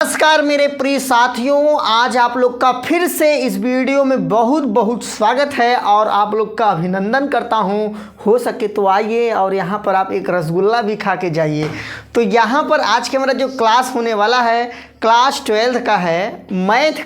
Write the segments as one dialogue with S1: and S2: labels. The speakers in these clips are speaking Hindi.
S1: नमस्कार मेरे प्रिय साथियों, आज आप लोग का फिर से इस वीडियो में बहुत बहुत स्वागत है और आप लोग का अभिनंदन करता हूं। हो सके तो आइए और यहां पर आप एक रसगुल्ला भी खा के जाइए। तो यहां पर आज के हमारा जो क्लास होने वाला है क्लास 12 का है, मैथ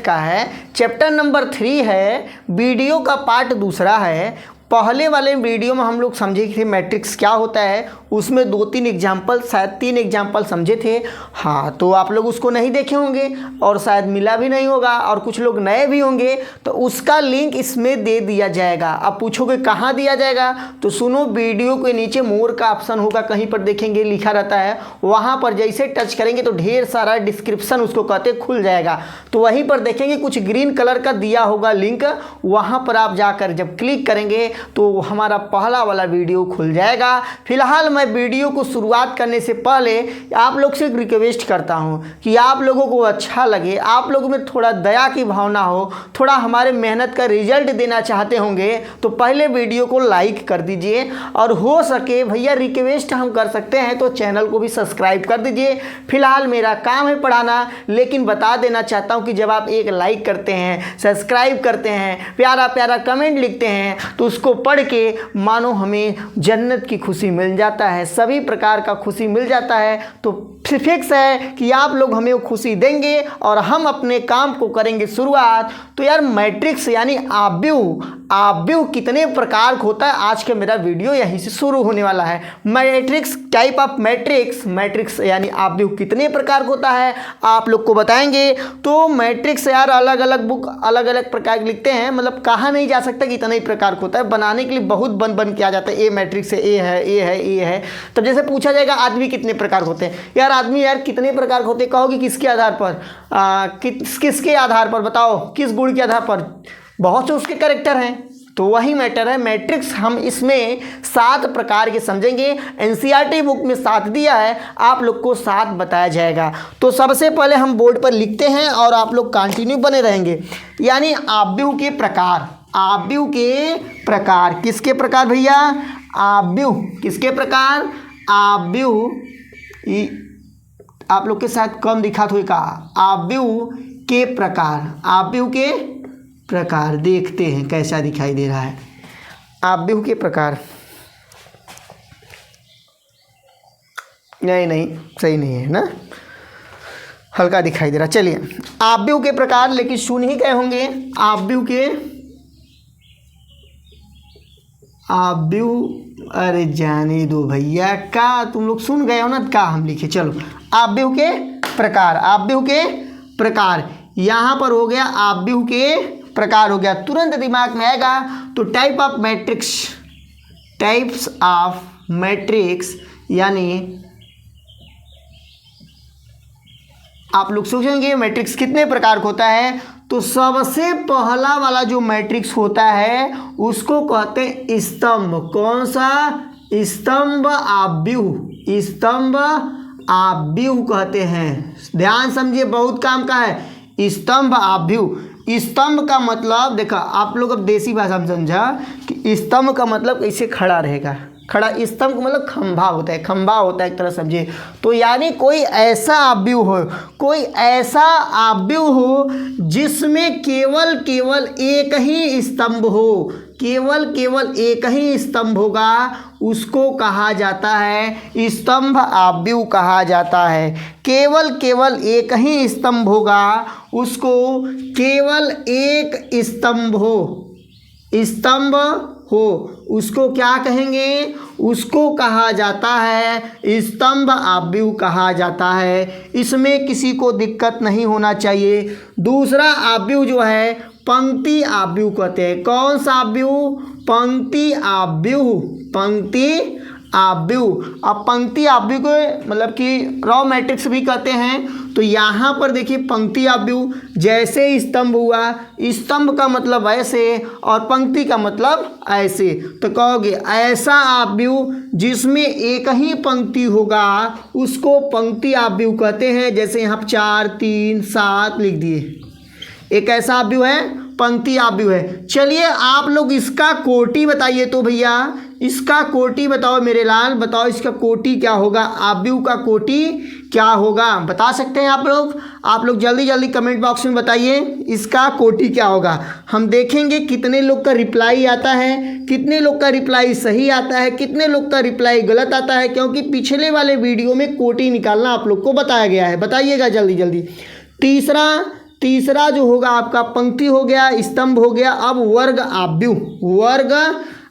S1: का है, चैप्टर नंबर 3 है, वीडियो का पार्ट दूसरा है। पहले वाले वीडियो में हम लोग समझे थे मैट्रिक्स क्या होता है, उसमें 2-3 एग्जाम्पल, शायद 3 एग्जाम्पल समझे थे। हाँ, तो आप लोग उसको नहीं देखे होंगे और शायद मिला भी नहीं होगा और कुछ लोग नए भी होंगे, तो उसका लिंक इसमें दे दिया जाएगा। अब पूछोगे कहाँ दिया जाएगा, तो सुनो, वीडियो के नीचे मोर का ऑप्शन होगा, कहीं पर देखेंगे लिखा रहता है, वहाँ पर जैसे टच करेंगे तो ढेर सारा डिस्क्रिप्शन उसको कहते खुल जाएगा। तो वहीं पर देखेंगे कुछ ग्रीन कलर का दिया होगा लिंक, वहाँ पर आप जाकर जब क्लिक करेंगे तो हमारा पहला वाला वीडियो खुल जाएगा। फिलहाल मैं वीडियो को शुरुआत करने से पहले आप लोग से रिक्वेस्ट करता हूं कि आप लोगों को अच्छा लगे, आप लोगों में थोड़ा दया की भावना हो, थोड़ा हमारे मेहनत का रिजल्ट देना चाहते होंगे तो पहले वीडियो को लाइक कर दीजिए और हो सके भैया रिक्वेस्ट हम कर सकते हैं तो चैनल को भी सब्सक्राइब कर दीजिए। फिलहाल मेरा काम है पढ़ाना, लेकिन बता देना चाहता हूँ कि जब आप एक लाइक करते हैं, सब्सक्राइब करते हैं, प्यारा प्यारा कमेंट लिखते हैं तो उसको पढ़ के मानो हमें जन्नत की खुशी मिल जाता है, सभी प्रकार का खुशी मिल जाता है। तो फिक्स है कि आप लोग हमें वो खुशी देंगे और हम अपने काम को करेंगे शुरुआत। तो यार मैट्रिक्स यानी आव्यूह कितने प्रकार का होता है, आज का मेरा वीडियो यहीं से शुरू होने वाला है। मैट्रिक्स, टाइप ऑफ मैट्रिक्स यानी आव्यूह कितने प्रकार का होता है आप लोग को बताएंगे। तो मैट्रिक्स यार अलग अलग बुक अलग अलग प्रकार के लिखते हैं, मतलब कहा नहीं जा सकता कि इतना ही प्रकार का होता है, बनाने के लिए बहुत बन के आ जाता है। ए मैट्रिक्स है, ए है। तब जैसे पूछा जाएगा आदमी कितने प्रकार होते हैं, यार आदमी यार कितने प्रकार के होते हैं, कहोगे किसके आधार पर, किसके आधार पर बताओ, किस गुण के आधार पर, बहुत से उसके कैरेक्टर हैं। तो वही मैटर है मैट्रिक्स, हम इसमें 7 प्रकार के समझेंगे। एनसीईआरटी बुक में 7 दिया है, आप लोग को 7 बताया जाएगा। तो सबसे पहले हम बोर्ड पर लिखते हैं और आप लोग कंटिन्यू बने रहेंगे। यानी आव्यूह के प्रकार, आव्यूह के प्रकार, किसके प्रकार भैया, आव्यूह किसके प्रकार, आव्यूह आप लोग के साथ कम दिखा तो कहा, आव्यूह के प्रकार, आव्यूह के प्रकार देखते हैं कैसा दिखाई दे रहा है। आव्यूह के प्रकार, नहीं सही नहीं है ना, हल्का दिखाई दे रहा। चलिए आव्यूह के प्रकार, लेकिन सुन ही गए होंगे आव्यूह, अरे जाने दो भैया, का तुम लोग सुन गए हो ना, का हम लिखे। चलो आव्यूह के प्रकार, आव्यूह के प्रकार यहाँ पर हो गया, आव्यूह के प्रकार हो गया, तुरंत दिमाग में आएगा। तो type of matrix, types of matrix यानी आप लोग सोचेंगे मैट्रिक्स कितने प्रकार का होता है, तो सबसे पहला वाला जो मैट्रिक्स होता है उसको कहते हैं स्तंभ। कौन सा, स्तंभ आव्यूह, स्तंभ आव्यूह कहते हैं। ध्यान समझिए, बहुत काम का है स्तंभ आव्यूह। स्तंभ का मतलब देखा आप लोग, अब देसी भाषा में समझा कि स्तंभ का मतलब कैसे खड़ा रहेगा, खड़ा, स्तंभ का मतलब खंभा होता है, खंभा होता है एक तरह समझिए। तो यानी कोई ऐसा आव्यूह हो, कोई ऐसा आव्यूह हो जिसमें केवल एक ही स्तंभ हो, केवल एक ही स्तंभ होगा, उसको कहा जाता है स्तंभ आव्यूह कहा जाता है। केवल एक ही स्तंभ होगा, उसको केवल एक स्तंभ हो, उसको क्या कहेंगे, उसको कहा जाता है स्तंभ आव्यूह कहा जाता है। इसमें किसी को दिक्कत नहीं होना चाहिए। दूसरा आव्यूह जो है पंक्ति आव्यूह कहते हैं। कौन सा आव्यूह, पंक्ति आव्यूह, पंक्ति आव्यूह। अब पंक्ति आव्यूह को मतलब कि रॉ मैट्रिक्स भी कहते हैं। तो यहाँ पर देखिए पंक्ति आव्यूह, जैसे स्तंभ हुआ, स्तंभ का मतलब ऐसे और पंक्ति का मतलब ऐसे, तो कहोगे ऐसा आव्यूह जिसमें एक ही पंक्ति होगा उसको पंक्ति आव्यूह कहते हैं। जैसे यहाँ 4, 3, 7 लिख दिए, एक ऐसा आव्यूह है, पंक्ति आव्यूह है। चलिए आप लोग इसका कोटि बताइए तो भैया, इसका कोटि बताओ मेरे लाल, बताओ इसका कोटि क्या होगा, आव्यूह का कोटि क्या होगा, बता सकते हैं आप लोग जल्दी जल्दी कमेंट बॉक्स में बताइए इसका कोटि क्या होगा। हम देखेंगे कितने लोग का रिप्लाई आता है, कितने लोग का रिप्लाई सही आता है, कितने लोग का रिप्लाई गलत आता है, क्योंकि पिछले वाले वीडियो में कोटि निकालना आप लोग को बताया गया है। बताइएगा जल्दी जल्दी। तीसरा जो होगा आपका पंक्ति हो गया, स्तंभ हो गया। अब वर्ग आव्यूह, वर्ग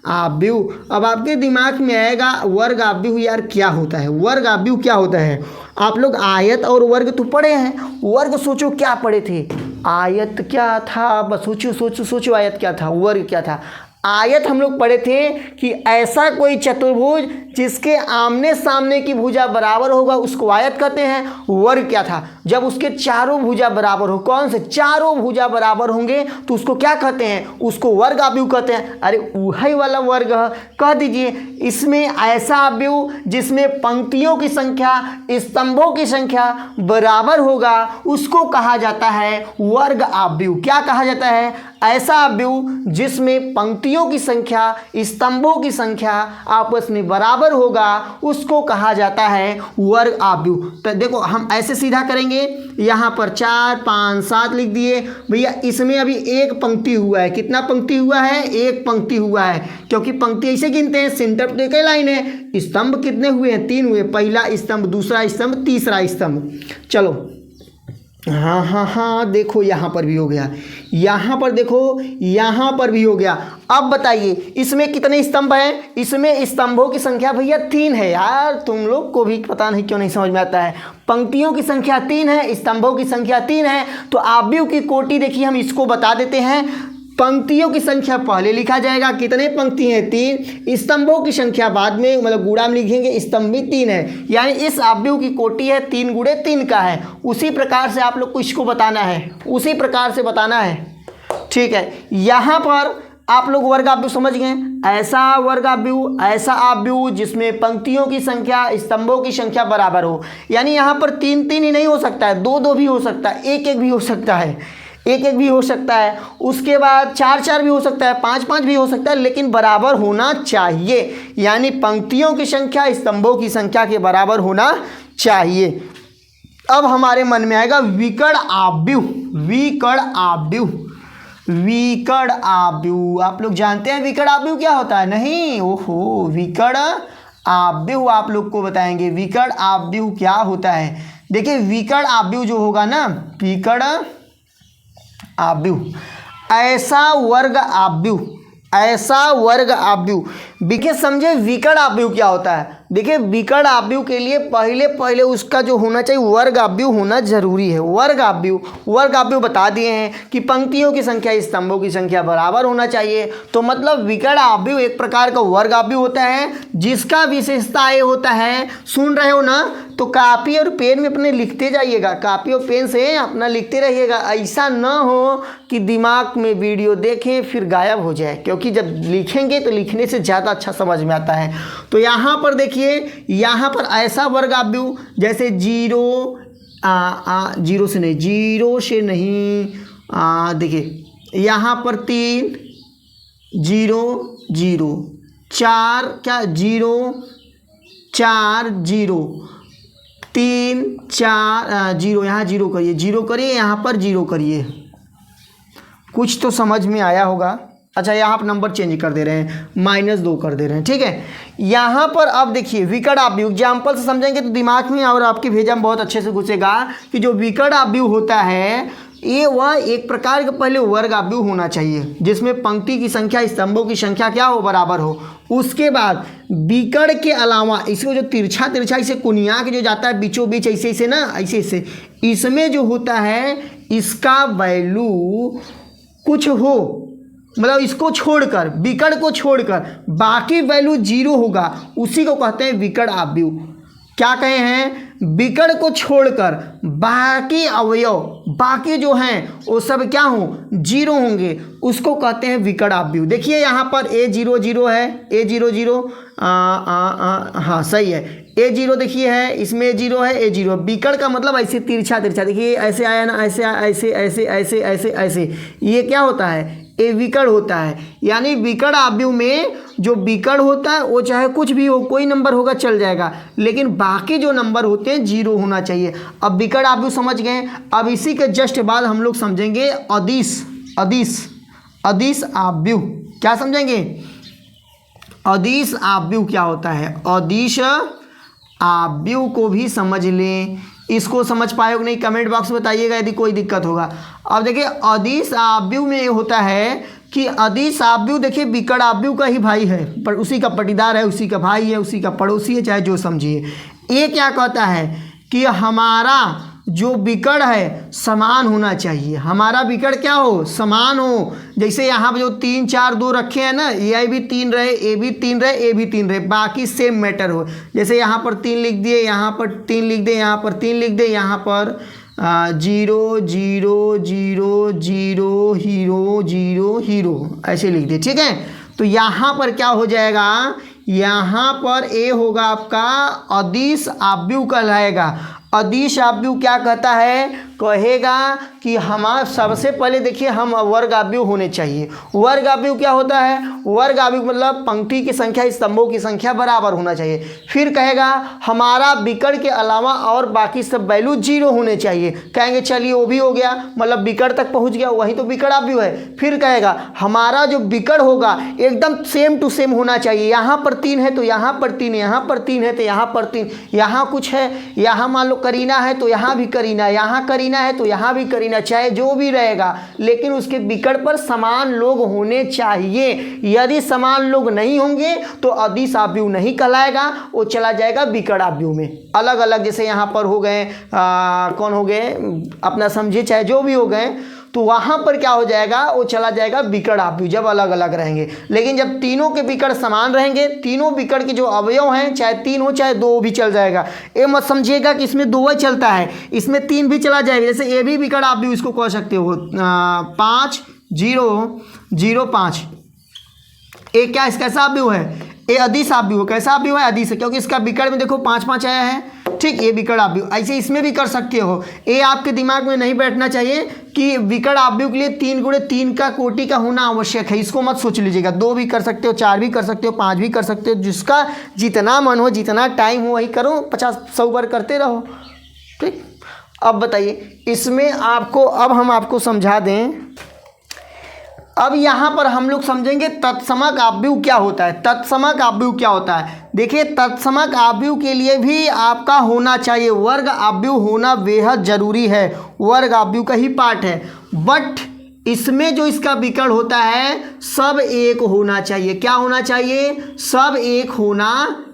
S1: आव्यूह। अब आपके दिमाग में आएगा वर्ग आव्यूह यार क्या होता है, वर्ग आव्यूह क्या होता है। आप लोग आयत और वर्ग तो पढ़े हैं, वर्ग सोचो क्या पढ़े थे, आयत क्या था, बस सोचो आयत क्या था, वर्ग क्या था। आयत हम लोग पढ़े थे कि ऐसा कोई चतुर्भुज जिसके आमने सामने की भुजा बराबर होगा उसको आयत कहते हैं। वर्ग क्या था, जब उसके चारों भुजा बराबर हो, कौन से चारों भुजा बराबर होंगे तो उसको क्या कहते हैं, उसको वर्ग आव्यूह कहते हैं। अरे वही वाला वर्ग कह दीजिए। इसमें ऐसा आव्यूह जिसमें पंक्तियों की संख्या स्तंभों की संख्या बराबर होगा उसको कहा जाता है वर्ग आव्यूह। क्या कहा जाता है, ऐसा आव्यूह जिसमें पंक्तियों की संख्या स्तंभों की संख्या आपस में बराबर होगा उसको कहा जाता है वर्ग आव्यूह। तो देखो हम ऐसे सीधा करेंगे, यहाँ पर 4 5 7 लिख दिए भैया। इसमें अभी एक पंक्ति हुआ है, कितना पंक्ति हुआ है, एक पंक्ति हुआ है, क्योंकि पंक्ति ऐसे गिनते हैं, सेंटर पे एक लाइन है। स्तंभ कितने हुए हैं, 3 हुए, पहला स्तंभ, दूसरा स्तंभ, तीसरा स्तंभ। चलो हाँ देखो यहाँ पर भी हो गया, यहाँ पर देखो यहाँ पर भी हो गया। अब बताइए इसमें कितने स्तंभ हैं, इसमें स्तंभों की संख्या भैया 3 है। यार तुम लोग को भी पता नहीं क्यों नहीं समझ में आता है, पंक्तियों की संख्या 3 है, स्तंभों की संख्या 3 है। तो आव्यूह की कोटि देखिए हम इसको बता देते हैं। पंक्तियों की संख्या पहले लिखा जाएगा, कितने पंक्ति हैं, 3। स्तंभों की संख्या बाद में, मतलब गुणा में लिखेंगे, स्तंभ भी 3 है, यानी इस आव्यूह की कोटि है 3 गुणे 3 का है। उसी प्रकार से आप लोग को इसको बताना है, उसी प्रकार से बताना है, ठीक है। यहाँ पर आप लोग वर्ग आव्यूह समझ गए, ऐसा वर्ग आव्यूह, ऐसा आव्यूह जिसमें पंक्तियों की संख्या स्तंभों की संख्या बराबर हो। यानी यहाँ पर 3 3 ही नहीं हो सकता है, 2 2 भी हो सकता है, 1 1 भी हो सकता है, 1 1 भी हो सकता है, उसके बाद 4 4 भी हो सकता है, 5 5 भी हो सकता है, लेकिन बराबर होना चाहिए। यानी पंक्तियों की संख्या स्तंभों की संख्या के बराबर होना चाहिए। अब हमारे मन में आएगा विकर्ण आव्यूह, विकर्ण आव्यूह, विकर्ण आव्यूह। आप लोग जानते हैं विकर्ण आव्यूह क्या होता है, नहीं, ओहो, विकर्ण आव्यूह आप लोग को बताएंगे विकर्ण आव्यूह क्या होता है। देखिए विकर्ण आव्यूह जो होगा ना, विकर्ण आव्यूह, ऐसा वर्ग आव्यूह, ऐसा वर्ग आव्यूह। देखिए समझे विकर्ण आव्यूह क्या होता है। देखिए विकर्ण आव्यूह के लिए पहले उसका जो होना चाहिए वर्ग आव्यूह होना जरूरी है। वर्ग आव्यूह बता दिए हैं कि पंक्तियों की संख्या स्तंभों की संख्या बराबर होना चाहिए। तो मतलब विकर्ण आव्यूह एक प्रकार का वर्ग आव्यूह होता है जिसका विशेषता ये होता है, सुन रहे हो ना, तो कापी और पेन में अपने लिखते जाइएगा, कापी और पेन से अपना लिखते रहिएगा। ऐसा ना हो कि दिमाग में वीडियो देखें फिर गायब हो जाए, क्योंकि जब लिखेंगे तो लिखने से ज़्यादा अच्छा समझ में आता है। तो यहाँ पर देखिए, यहाँ पर ऐसा वर्ग आव्यूह जैसे जीरो से नहीं, देखिए यहाँ पर 3 0 0 4, क्या 0 4 0 3 4 0, यहाँ 0 करिए, यहाँ पर 0 करिए। कुछ तो समझ में आया होगा। अच्छा यहाँ पर नंबर चेंज कर दे रहे हैं, -2 कर दे रहे हैं, ठीक है। यहाँ पर अब देखिए विकर्ण आव्यूह एग्जाम्पल से समझेंगे तो दिमाग में और आपके भेजा में बहुत अच्छे से घुसेगा कि जो विकर्ण आव्यूह होता है ये वह एक प्रकार का पहले वर्ग आव्यूह होना चाहिए जिसमें पंक्ति की संख्या स्तंभों की संख्या क्या हो, बराबर हो। उसके बाद विकर्ण के अलावा इसको जो तिरछा इसे कुनिया के जो जाता है बीचों बीच ऐसे ना, ऐसे इसमें जो होता है इसका वैल्यू कुछ हो, मतलब इसको छोड़कर, विकर्ण को छोड़कर बाकी वैल्यू 0 होगा, उसी को कहते हैं विकर्ण आव्यूह। क्या कहे हैं, विकर्ण को छोड़कर बाकी अवयव, बाकी जो हैं वो सब क्या हो, 0 होंगे, उसको कहते हैं विकर्ण आव्यूह। देखिए यहाँ पर A0 0 है, A0 0, हाँ सही है, A0 देखिए है, इसमें A0 है, A0 विकर्ण का मतलब ऐसे तिरछा तिरछा, देखिए ऐसे आया ना, ऐसे ऐसे ऐसे ऐसे ऐसे ऐसे, ये क्या होता है, ये विकर्ण होता है। यानी विकर्ण आव्यूह में जो विकर्ण होता है वो चाहे कुछ भी हो, कोई नंबर होगा चल जाएगा, लेकिन बाकी जो नंबर होते हैं 0 होना चाहिए। अब विकर्ण आव्यूह समझ गए। अब इसी के जस्ट बाद हम लोग समझेंगे अदिश अदिश अदिश आव्यूह। क्या समझेंगे, अदिश आव्यूह क्या होता है, अदिश आव्यूह को भी समझ लें। इसको समझ पाए हो कि नहीं कमेंट बॉक्स में बताइएगा यदि कोई दिक्कत होगा। अब देखिए अदिश आव्यूह में ये होता है कि अदिश आव्यूह देखिए विकर्ण आव्यूह का ही भाई है, पर उसी का पटीदार है, उसी का भाई है, उसी का पड़ोसी है, चाहे जो समझिए। ये क्या कहता है कि हमारा जो विकर्ण है समान होना चाहिए, हमारा विकर्ण क्या हो, समान हो। जैसे यहाँ पर जो 3 4 2 रखे हैं ना, ये भी 3 रहे, ए भी 3 रहे, ए भी 3 रहे, बाकी सेम मैटर हो। जैसे यहाँ पर 3 लिख दिए, यहाँ पर 3 लिख दे, यहाँ पर 3 लिख दे, यहाँ पर 0 0 0 0 हीरो 0 हीरो ऐसे लिख दे, ठीक है। तो यहाँ पर क्या हो जाएगा, यहाँ पर ए होगा आपका अदिश आव्यूह कहलाएगा। अदिश आव्यूह क्या कहता है, कहेगा कि हमारा सबसे पहले देखिए हम वर्ग आव्यूह होने चाहिए। वर्ग आव्यूह क्या होता है, वर्ग आव्यूह मतलब पंक्ति की संख्या स्तंभों की संख्या बराबर होना चाहिए। फिर कहेगा हमारा विकर्ण के अलावा और बाकी सब वैल्यू 0 होने चाहिए। कहेंगे चलिए वो भी हो गया, मतलब विकर्ण तक पहुंच गया, वही तो विकर्ण आव्यूह है। फिर कहेगा हमारा जो विकर्ण होगा एकदम सेम टू सेम होना चाहिए, यहाँ पर 3 है तो यहाँ पर 3, यहाँ पर 3 है तो यहाँ पर 3, यहाँ कुछ है, यहाँ मान लो करीना है तो यहाँ भी करीना, यहाँ करीना है तो यहाँ भी करीना, चाहे जो भी रहेगा, लेकिन उसके विकर्ण पर समान लोग होने चाहिए। यदि समान लोग नहीं होंगे तो अदिश आव्यूह नहीं कहलाएगा, वो चला जाएगा विकर्ण आव्यूह में। अलग अलग जैसे यहाँ पर हो गए कौन हो गए अपना समझिए, चाहे जो भी हो गए, तो वहाँ पर क्या हो जाएगा, वो चला जाएगा विकर्ण आव्यूह जब अलग अलग रहेंगे। लेकिन जब तीनों के विकर्ण समान रहेंगे, तीनों विकर्ण के जो अवयव हैं चाहे 3 हो चाहे 2 भी चल जाएगा। ये मत समझिएगा कि इसमें 2 ही चलता है, इसमें 3 भी चला जाएगा। जैसे ये भी विकर्ण आव्यूह इसको कह सकते हो 5 0 0 5, ये क्या इस कैसा आव्यूह है, ये अदिश आव्यूह। कैसा आव्यूह है, अदिश है, क्योंकि इसका विकर्ण में देखो 5 5 आया है, ठीक। ये विकर्ण आव्यूह ऐसे इसमें भी कर सकते हो। ये आपके दिमाग में नहीं बैठना चाहिए कि विकर्ण आव्यूह के लिए 3 गुणे 3 का कोटि का होना आवश्यक है, इसको मत सोच लीजिएगा। 2 भी कर सकते हो, 4 भी कर सकते हो, 5 भी कर सकते हो, जिसका जितना मन हो जितना टाइम हो वही करो, 50 100 बार करते रहो, ठीक। अब बताइए इसमें आपको, अब हम आपको समझा दें। अब यहाँ पर हम लोग समझेंगे तत्समक आव्यूह क्या होता है। तत्समक आव्यूह क्या होता है, देखिए तत्समक आव्यूह के लिए भी आपका होना चाहिए, वर्ग आव्यूह होना बेहद जरूरी है, वर्ग आव्यूह का ही पार्ट है। बट इसमें जो इसका विकर्ण होता है सब एक होना चाहिए। क्या होना चाहिए, सब एक होना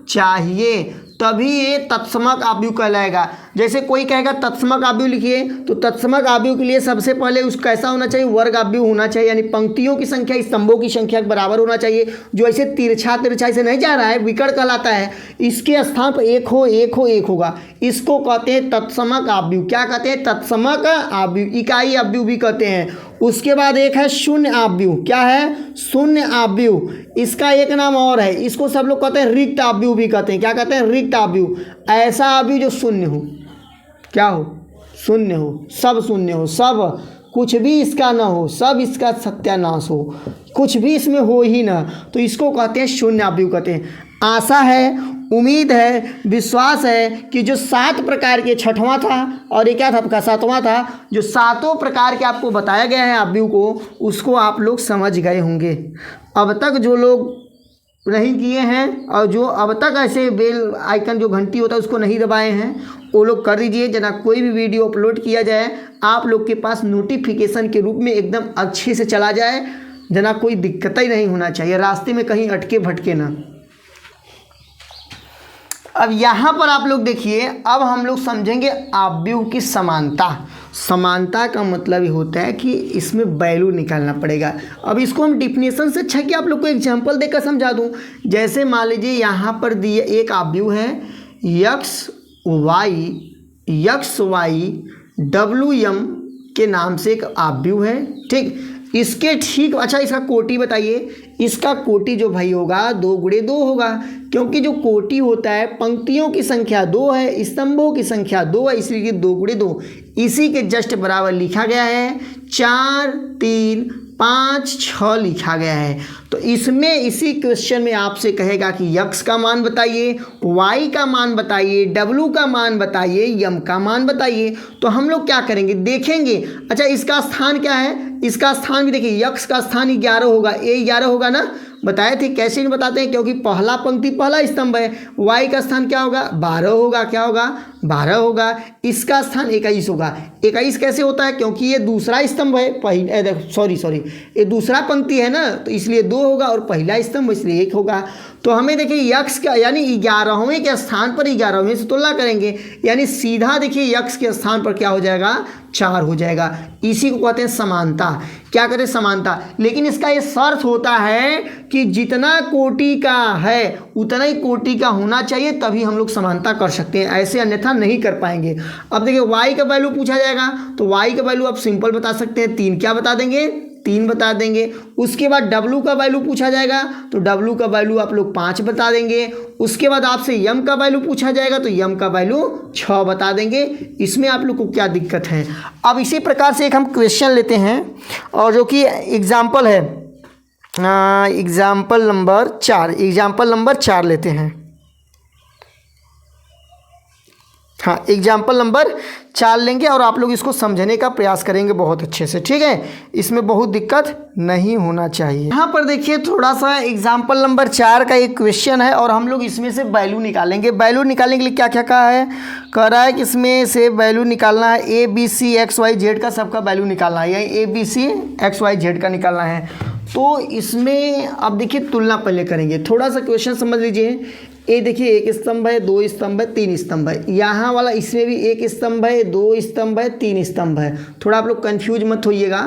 S1: चाहिए, तभी ये तत्समक आव्यूह कहलाएगा। जैसे कोई कहेगा तत्समक आव्यूह लिखिए, तो तत्समक आव्यूह के लिए सबसे पहले उस कैसा होना चाहिए, वर्ग आव्यूह होना चाहिए, यानी पंक्तियों की संख्या स्तंभों की संख्या के बराबर होना चाहिए। जो ऐसे तिरछा तिरछा से नहीं जा रहा है विकर्ण कहलाता है, इसके स्थान पर एक हो एक हो एक होगा, इसको कहते हैं तत्समक आव्यूह। क्या कहते हैं, तत्समक आव्यूह, इकाई आव्यूह भी कहते हैं। उसके बाद एक है शून्य आव्यूह। क्या है, शून्य आव्यूह, इसका एक नाम और है, इसको सब लोग कहते हैं रिक्त आव्यूह भी कहते हैं। क्या कहते हैं, रिक्त आव्यूह। ऐसा आव्यूह जो शून्य हो, क्या हो, शून्य हो, सब शून्य हो, सब कुछ भी इसका ना हो, सब इसका सत्यानाश हो, कुछ भी इसमें हो ही ना, तो इसको कहते हैं शून्य आव्यूह कहते हैं। आशा है, उम्मीद है, विश्वास है कि जो 7 प्रकार के, 6वां था और ये क्या था आपका 7वां था, जो 7 प्रकार के आपको बताया गया है आव्यूह को, उसको आप लोग समझ गए होंगे। अब तक जो लोग नहीं किए हैं और जो अब तक ऐसे बेल आइकन जो घंटी होता है उसको नहीं दबाए हैं, वो लोग कर दीजिए। जना कोई भी वीडियो अपलोड किया जाए आप लोग के पास नोटिफिकेशन के रूप में एकदम अच्छे से चला जाए, जना कोई दिक्कत ही नहीं होना चाहिए, रास्ते में कहीं अटके भटके ना। अब यहाँ पर आप लोग देखिए, अब हम लोग समझेंगे आव्यूह की समानता। समानता का मतलब ये होता है कि इसमें वैल्यू निकालना पड़ेगा। अब इसको हम डिफिनेशन से अच्छा कि आप लोग को एग्जांपल देकर समझा दूँ। जैसे मान लीजिए यहाँ पर दिए एक आव्यूह है यक्स वाई डब्ल्यू एम के नाम से एक आव्यूह है, ठीक। इसके ठीक अच्छा इसका कोटि बताइए। इसका कोटि जो भाई होगा 2 गुणे 2 होगा, क्योंकि जो कोटि होता है पंक्तियों की संख्या 2 है, स्तंभों की संख्या 2 है, इसलिए 2 गुणे 2 इसी के जस्ट बराबर लिखा गया है। 4 3 5 6 लिखा गया है। तो इसमें इसी क्वेश्चन में आपसे कहेगा कि x का मान बताइए, y का मान बताइए, w का मान बताइए, m का मान बताइए। तो हम लोग क्या करेंगे देखेंगे। अच्छा इसका स्थान क्या है, इसका स्थान भी देखिए, x का स्थान 11 होगा, a 11 होगा ना, बताए थे। कैसे नहीं बताते हैं, क्योंकि पहला पंक्ति पहला स्तंभ है। y का स्थान क्या होगा 12 होगा, क्या होगा 12 होगा। इसका स्थान 21 होगा। 21 कैसे होता है, क्योंकि ये दूसरा स्तंभ है, सॉरी ये दूसरा पंक्ति है ना, तो इसलिए 2 होगा, और पहला स्तंभ इसलिए 1 होगा। तो हमें देखिए x का यानी 11वें के स्थान पर 11वें से तुलना करेंगे, यानी सीधा देखिए x के स्थान पर क्या हो जाएगा 4 हो जाएगा। इसी को कहते हैं समानता। क्या कहते हैं समानता। लेकिन इसका ये शर्त होता है कि जितना कोटि का है उतना ही कोटि का होना चाहिए, तभी हम लोग समानता कर सकते हैं, ऐसे अन्यथा नहीं कर पाएंगे। अब देखिए y का वैल्यू पूछा जाएगा, तो y का वैल्यू आप सिंपल बता सकते हैं, 3 क्या बता देंगे 3 बता देंगे। उसके बाद w का वैल्यू पूछा जाएगा, तो w का वैल्यू आप लोग 5 बता देंगे। उसके बाद आपसे m का वैल्यू पूछा जाएगा, तो m का वैल्यू 6 बता देंगे। इसमें आप लोग को क्या दिक्कत है। अब इसी प्रकार से एक हम क्वेश्चन लेते हैं, और जो कि एग्जाम्पल है, एग्जाम्पल नंबर 4 लेते हैं। हाँ एग्जाम्पल नंबर 4 लेंगे, और आप लोग इसको समझने का प्रयास करेंगे बहुत अच्छे से, ठीक है। इसमें बहुत दिक्कत नहीं होना चाहिए। यहाँ पर देखिए थोड़ा सा एग्जाम्पल नंबर 4 का एक क्वेश्चन है, और हम लोग इसमें से वैल्यू निकालेंगे। वैल्यू निकालने के लिए क्या क्या कहा है, कह रहा है कि इसमें से वैल्यू निकालना है ABC XYZ का, सबका वैल्यू निकालना है, यही ABC XYZ का निकालना है। तो इसमें अब देखिए तुलना पहले करेंगे, थोड़ा सा क्वेश्चन समझ लीजिए। ये देखिए 1 स्तंभ है, 2 स्तंभ है, 3 स्तंभ है। यहाँ वाला इसमें भी 1 स्तंभ है, 2 स्तंभ है, 3 स्तंभ है। थोड़ा आप लोग कंफ्यूज मत होइएगा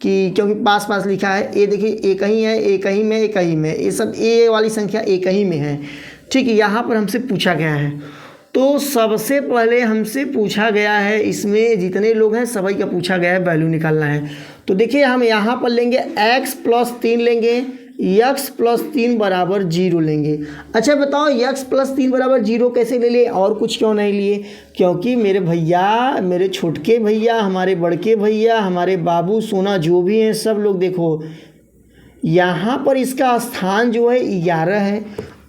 S1: कि क्योंकि पास पास लिखा है। ये देखिए एक ही है, एक ही में, एक ही में, ये सब ए वाली संख्या एक ही में है, ठीक है। यहाँ पर हमसे पूछा गया है, तो सबसे पहले हमसे पूछा गया है, इसमें जितने लोग हैं सभी का पूछा गया है, वैल्यू निकालना है। तो देखिए हम यहाँ पर लेंगे x + 3 लेंगे, x + 3 बराबर 0 लेंगे। अच्छा बताओ x + 3 बराबर 0 कैसे ले लिए, और कुछ क्यों नहीं लिए, क्योंकि मेरे भैया, मेरे छोटके भैया, हमारे बड़के भैया, हमारे बाबू सोना जो भी हैं सब लोग देखो, यहाँ पर इसका स्थान जो है 11 है,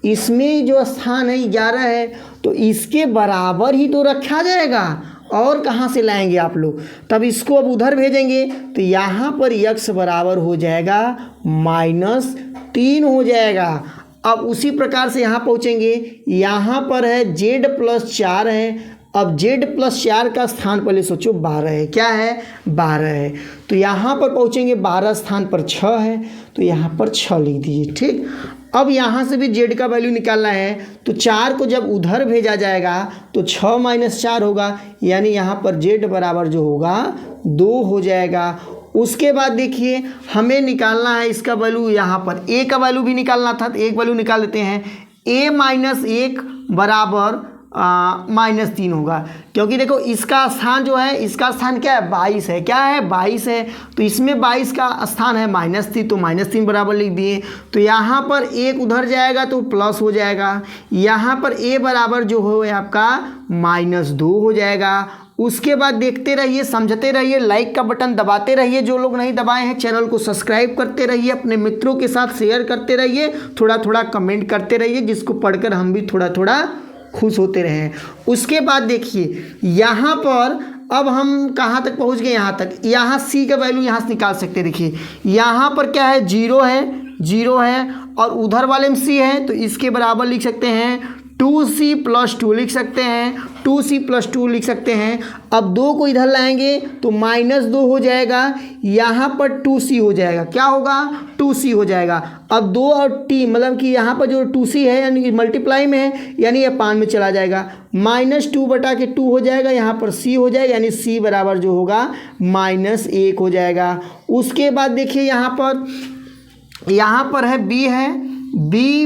S1: इसमें जो स्थान है 11 है, तो इसके बराबर ही तो रखा जाएगा, और कहाँ से लाएंगे आप लोग। तब इसको अब उधर भेजेंगे, तो यहाँ पर x बराबर हो जाएगा -3 हो जाएगा। अब उसी प्रकार से यहाँ पहुँचेंगे, यहाँ पर है z + 4 है। अब z + 4 का स्थान पहले सोचो 12 है, क्या है 12 है। तो यहाँ पर पहुँचेंगे 12 स्थान पर 6 है, तो यहाँ पर 6 लिख दीजिए, ठीक। अब यहाँ से भी z का वैल्यू निकालना है, तो 4 को जब उधर भेजा जाएगा तो 6 - 4 होगा, यानी यहाँ पर z बराबर जो होगा 2 हो जाएगा। उसके बाद देखिए हमें निकालना है इसका वैल्यू, यहाँ पर a का वैल्यू भी निकालना था, तो एक वैल्यू निकाल लेते हैं। a - 1 बराबर -3 होगा, क्योंकि देखो इसका स्थान जो है, इसका स्थान क्या है 22 है, क्या है 22 है, तो इसमें 22 का स्थान है -3, तो -3 बराबर लिख दिए। तो यहाँ पर 1 उधर जाएगा तो प्लस हो जाएगा, यहाँ पर a बराबर जो हो आपका -2 हो जाएगा। उसके बाद देखते रहिए, समझते रहिए, लाइक का बटन दबाते रहिए, जो लोग नहीं दबाए हैं चैनल को सब्सक्राइब करते रहिए, अपने मित्रों के साथ शेयर करते रहिए, थोड़ा थोड़ा कमेंट करते रहिए, जिसको पढ़कर हम भी थोड़ा थोड़ा खुश होते रहें। उसके बाद देखिए यहाँ पर अब हम कहाँ तक पहुँच गए, यहाँ तक। यहाँ c का वैल्यू यहाँ से निकाल सकते हैं। देखिए यहाँ पर क्या है 0 है, और उधर वाले में c है, तो इसके बराबर लिख सकते हैं 2c + 2 लिख सकते हैं, 2c + 2 लिख सकते हैं। अब 2 को इधर लाएंगे तो -2 हो जाएगा, यहाँ पर 2c हो जाएगा, क्या होगा 2c हो जाएगा। अब 2 और t मतलब कि यहाँ पर जो 2c है यानी कि मल्टीप्लाई में है, यानी ये पान में चला जाएगा, -2/2 हो जाएगा, यहाँ पर c हो जाएगा, यानी c बराबर जो होगा -1 हो जाएगा। उसके बाद देखिए यहाँ पर है b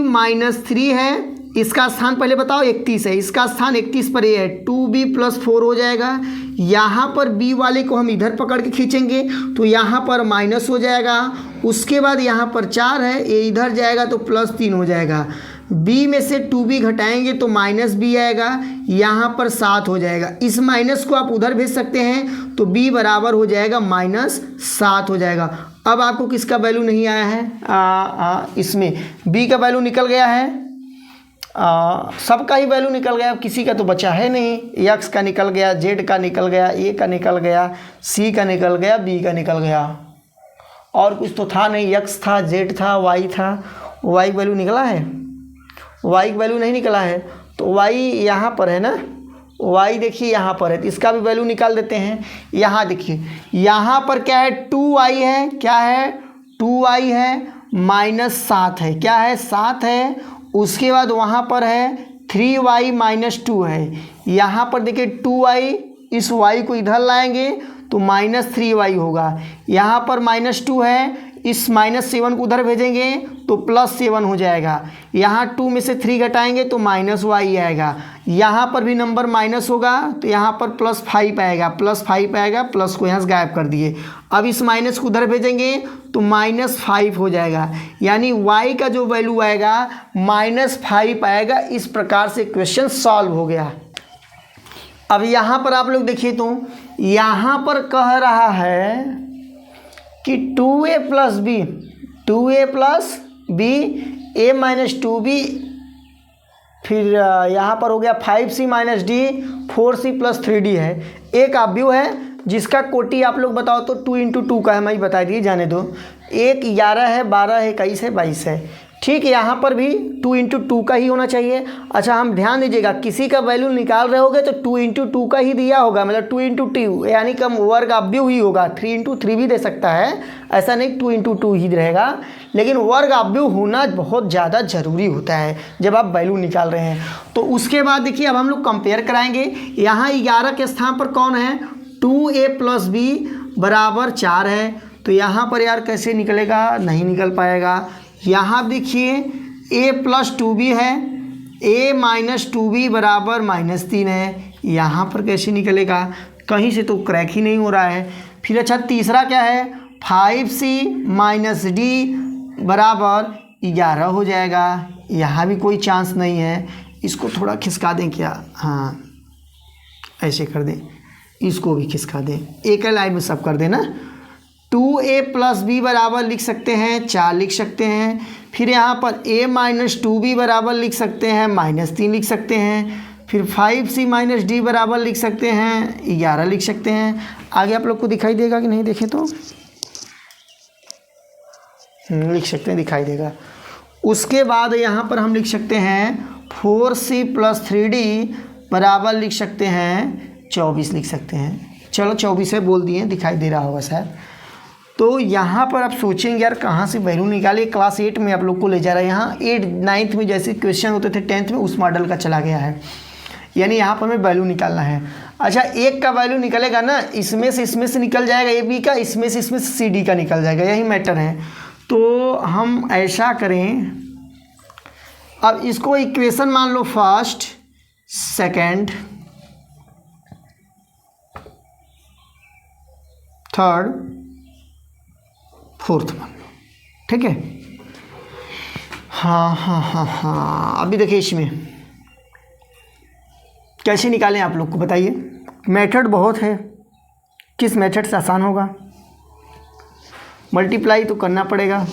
S1: -3 है, इसका स्थान पहले बताओ 31 है, इसका स्थान 31 पर ये है, 2b + 4 हो जाएगा, यहाँ पर b वाले को हम इधर पकड़ के खींचेंगे तो यहाँ पर माइनस हो जाएगा। उसके बाद यहाँ पर 4 है, ये इधर जाएगा तो +3 हो जाएगा। b में से 2b घटाएंगे तो -b आएगा, यहाँ पर 7 हो जाएगा। इस माइनस को आप उधर भेज सकते हैं तो b बराबर हो जाएगा -7 हो जाएगा। अब आपको किसका वैल्यू नहीं आया है? इसमें b का वैल्यू निकल गया है, सबका ही वैल्यू निकल गया, किसी का तो बचा है नहीं। x का निकल गया, z का निकल गया, a का निकल गया, c का निकल गया, b का निकल गया, और कुछ तो था नहीं। x था, z था, y था, y वैल्यू निकला है? y का वैल्यू नहीं निकला है तो y यहाँ पर है ना, y देखिए यहाँ पर है तो इसका भी वैल्यू निकाल देते हैं। यहाँ देखिए यहाँ पर क्या है, 2y है, क्या है 2y है, -7 है, क्या है 7 है। उसके बाद वहाँ पर है 3y - 2 है। यहाँ पर देखिए 2y, इस y को इधर लाएंगे तो -3y होगा। यहाँ पर -2 है, इस -7 को उधर भेजेंगे तो +7 हो जाएगा। यहाँ 2 में से 3 घटाएंगे तो -y आएगा। यहाँ पर भी नंबर माइनस होगा तो यहाँ पर +5 आएगा, +5 आएगा, प्लस को यहाँ से गायब कर दिए। अब इस माइनस को उधर भेजेंगे तो -5 हो जाएगा, यानी y का जो वैल्यू आएगा -5 आएगा। इस प्रकार से क्वेश्चन सॉल्व हो गया। अब यहाँ पर आप लोग देखिए तो यहाँ पर कह रहा है कि 2a + b, 2a + b, a - 2b, फिर यहाँ पर हो गया 5c - d, 4c + 3d है। एक ऑब्वियस है जिसका कोटि आप लोग बताओ तो 2 × 2 का है, मैं बता दिए जाने दो। एक 11 है, 12 है, 21 है, 22 है। ठीक है, यहाँ पर भी 2 × 2 का ही होना चाहिए। अच्छा हम ध्यान दीजिएगा, किसी का वैल्यू निकाल रहे होगे तो 2 × 2 का ही दिया होगा, मतलब 2 × 2 यानी कम वर्ग ऑब्वियस ही होगा। 3 × 3 भी दे सकता है, ऐसा नहीं 2 × 2 ही रहेगा, लेकिन वर्ग ऑब्वियस होना बहुत ज़्यादा ज़रूरी होता है जब आप वैल्यू निकाल रहे हैं। तो उसके बाद देखिए अब हम लोग कंपेयर कराएंगे। यहाँ 11 के स्थान पर कौन है, 2a + b बराबर 4 है, तो यहाँ पर यार कैसे निकलेगा, नहीं निकल पाएगा। यहाँ देखिए a + 2b है, a - 2b बराबर -3 है, यहाँ पर कैसे निकलेगा, कहीं से तो क्रैक ही नहीं हो रहा है। फिर अच्छा तीसरा क्या है, 5c - d बराबर 11 हो जाएगा, यहाँ भी कोई चांस नहीं है। इसको थोड़ा खिसका दें क्या, हाँ ऐसे कर दें, इसको भी खिसका दें, एक लाइन में सब कर देना। 2a + b बराबर लिख सकते हैं 4 लिख सकते हैं। फिर यहाँ पर a - 2b बराबर लिख सकते हैं -3 लिख सकते हैं। फिर 5c - d बराबर लिख सकते हैं 11 लिख सकते हैं। आगे आप लोग को दिखाई देगा कि नहीं, देखें तो लिख सकते हैं, दिखाई देगा। उसके बाद यहाँ पर हम लिख सकते हैं 4c + 3d बराबर लिख सकते हैं 24 लिख सकते हैं। चलो 24 है बोल दिए, दिखाई दे रहा होगा शायद। तो यहाँ पर आप सोचेंगे यार कहाँ से वैल्यू निकाले, क्लास 8 में आप लोग को ले जा रहा है। यहाँ 8 9th में जैसे क्वेश्चन होते थे 10th में, उस मॉडल का चला गया है, यानी यहाँ पर हमें वैल्यू निकालना है। अच्छा एक का वैल्यू निकलेगा ना, इसमें से निकल जाएगा ए बी का, इसमें से सी डी का निकल जाएगा, यही मैटर है। तो हम ऐसा करें, अब इसको इक्वेशन मान लो फर्स्ट, सेकंड, थर्ड, फोर्थ मान लो, ठीक है। हाँ अभी देखिए इसमें कैसे निकालें आप लोग को बताइए। मेथड बहुत है, किस मेथड से आसान होगा, मल्टीप्लाई तो करना पड़ेगा।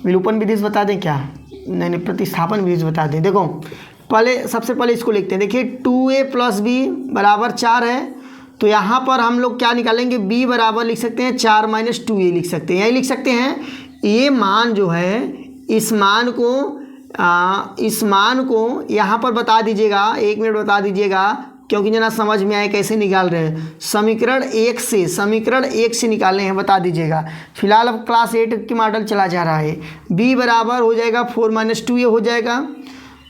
S1: विलोपन विधि से बता दें क्या, नहीं प्रतिस्थापन विधि से बता दें। देखो पहले सबसे पहले इसको लिखते हैं, देखिए 2a + b बराबर 4 है, तो यहाँ पर हम लोग क्या निकालेंगे, b बराबर लिख सकते हैं 4 - 2a लिख सकते हैं, यही लिख सकते हैं। ये मान जो है इस मान को यहाँ पर बता दीजिएगा, 1 मिनट बता दीजिएगा, क्योंकि जना समझ में आए कैसे निकाल रहे हैं। समीकरण 1 से निकालने हैं, बता दीजिएगा। फिलहाल अब क्लास 8 की मॉडल चला जा रहा है। b बराबर हो जाएगा 4 - 2a हो जाएगा,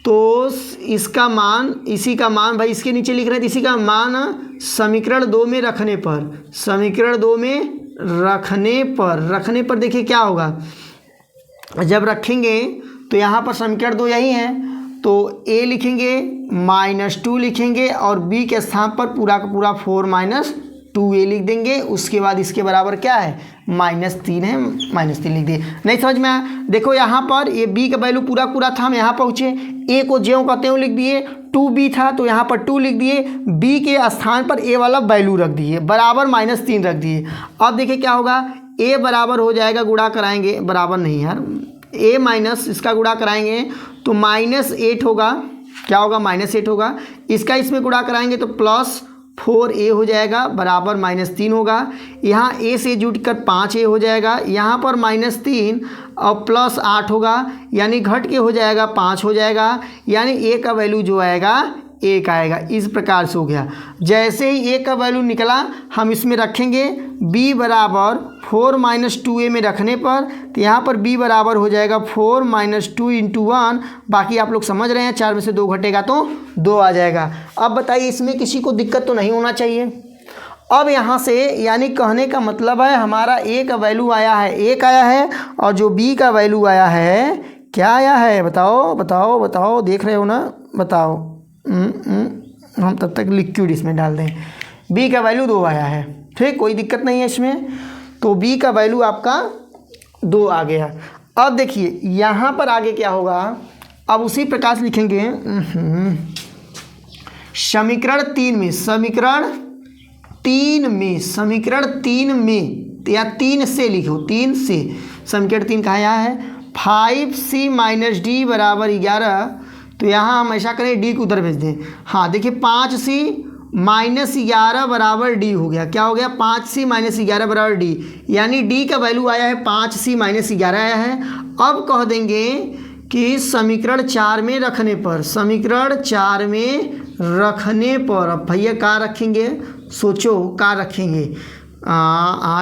S1: तो इसका मान, इसी का मान भाई इसके नीचे लिख रहे हैं, तो इसी का मान समीकरण 2 में रखने पर देखिए क्या होगा। जब रखेंगे तो यहाँ पर समीकरण 2 यही है, तो a लिखेंगे -2 लिखेंगे और b के स्थान पर पूरा का पूरा 4 - 2a लिख देंगे। उसके बाद इसके बराबर क्या है, -3 है, -3 लिख दिए। नहीं समझ में आया? देखो यहाँ पर ये b का वैल्यू पूरा पूरा था, हम यहाँ पहुँचे, a को ज्यों कहते हैं लिख दिए, 2b था तो यहाँ पर 2 लिख दिए, b के स्थान पर a वाला वैल्यू रख दिए, बराबर -3 रख दिए। अब देखिए क्या होगा, a बराबर हो जाएगा, गुणा कराएंगे, बराबर नहीं यार, a माइनस इसका गुणा कराएंगे तो -8 होगा, क्या होगा, -8 होगा। इसका इसमें गुणा कराएंगे तो +4a हो जाएगा, बराबर -3 होगा। यहाँ a से जुड़कर 5a हो जाएगा, यहाँ पर -3 और +8 होगा, यानी घट के हो जाएगा 5 हो जाएगा, यानी a का वैल्यू जो आएगा 1 आएगा। इस प्रकार से हो गया। जैसे ही a का वैल्यू निकला हम इसमें रखेंगे b बराबर 4 - 2a में रखने पर, तो यहाँ पर b बराबर हो जाएगा 4 - 2 × 1। बाकी आप लोग समझ रहे हैं, 4 में से 2 घटेगा तो 2 आ जाएगा। अब बताइए इसमें किसी को दिक्कत तो नहीं होना चाहिए। अब यहाँ से यानी कहने का मतलब है हमारा a का वैल्यू आया है 1 आया है, और जो b का वैल्यू आया है क्या आया है, बताओ बताओ बताओ, देख रहे हो ना, बताओ। हम तब तक लिक्विड इसमें डाल दें। b का वैल्यू 2 आया है, ठीक, कोई दिक्कत नहीं है इसमें। तो b का वैल्यू आपका 2 आ गया। अब देखिए यहाँ पर आगे क्या होगा, अब उसी प्रकार से लिखेंगे समीकरण 3 में, समीकरण 3 में या 3 से लिखो, 3 से। समीकरण 3 कहाँ यहाँ है, 5c - d बराबर 11। तो यहाँ हम ऐसा करें, d को उधर भेज दें। हाँ देखिए 5c - 11 बराबर d हो गया, क्या हो गया, 5c - 11 बराबर d, यानी d का वैल्यू आया है 5c - 11 आया है। अब कह देंगे कि समीकरण 4 में रखने पर, समीकरण 4 में रखने पर, अब भैया क्या रखेंगे, सोचो क्या रखेंगे,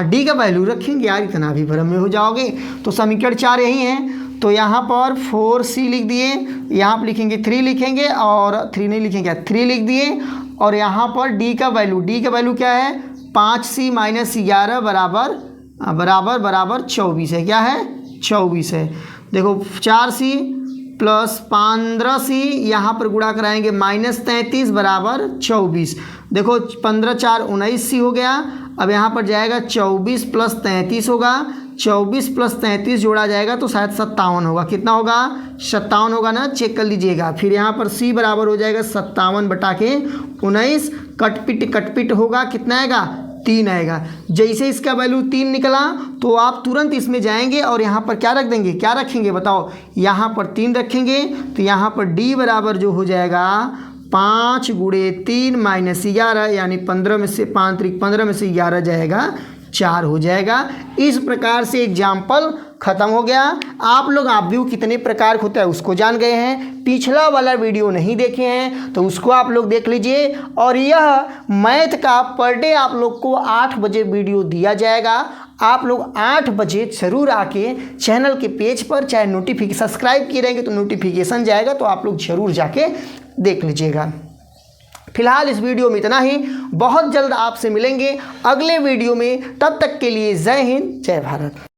S1: डी का वैल्यू रखेंगे यार, इतना भी भ्रम में हो जाओगे। तो समीकरण 4 यही है, तो यहाँ पर 4c लिख दिए, यहाँ पर लिखेंगे 3 लिखेंगे, और 3 नहीं लिखेंगे, 3 लिख दिए, और यहाँ पर d का वैल्यू क्या है, 5c - 11 बराबर 24 है, क्या है, 24 है। देखो 4c + 15c, यहाँ पर गुणा कराएंगे -33 बराबर 24। देखो 15 × 4 = 19c हो गया। अब यहाँ पर जाएगा 24 + 33 होगा, 24 + 33 जोड़ा जाएगा तो शायद 57 होगा, कितना होगा, 57 होगा ना, चेक कर लीजिएगा। फिर यहाँ पर c बराबर हो जाएगा 57/19, कटपिट होगा, कितना आएगा, 3 आएगा। जैसे इसका वैल्यू 3 निकला तो आप तुरंत इसमें जाएंगे और यहाँ पर क्या रख देंगे, क्या रखेंगे बताओ, यहाँ पर 3 रखेंगे, तो यहाँ पर d बराबर जो हो जाएगा 5 × 3 - 11, यानी 15 में से 5 × 15 में से 11 जाएगा, 4 हो जाएगा। इस प्रकार से एग्जाम्पल ख़त्म हो गया। आप लोग ऑब्जेक्टिव कितने प्रकार का होता है उसको जान गए हैं। पिछला वाला वीडियो नहीं देखे हैं तो उसको आप लोग देख लीजिए। और यह मैथ का पर डे आप लोग को 8 बजे वीडियो दिया जाएगा। आप लोग 8 बजे ज़रूर आके चैनल के पेज पर चाहे नोटिफिकेशन सब्सक्राइब किए रहेंगे तो नोटिफिकेशन जाएगा, तो आप लोग ज़रूर जाके देख लीजिएगा। फिलहाल इस वीडियो में इतना ही, बहुत जल्द आपसे मिलेंगे अगले वीडियो में। तब तक के लिए जय हिंद, जय भारत।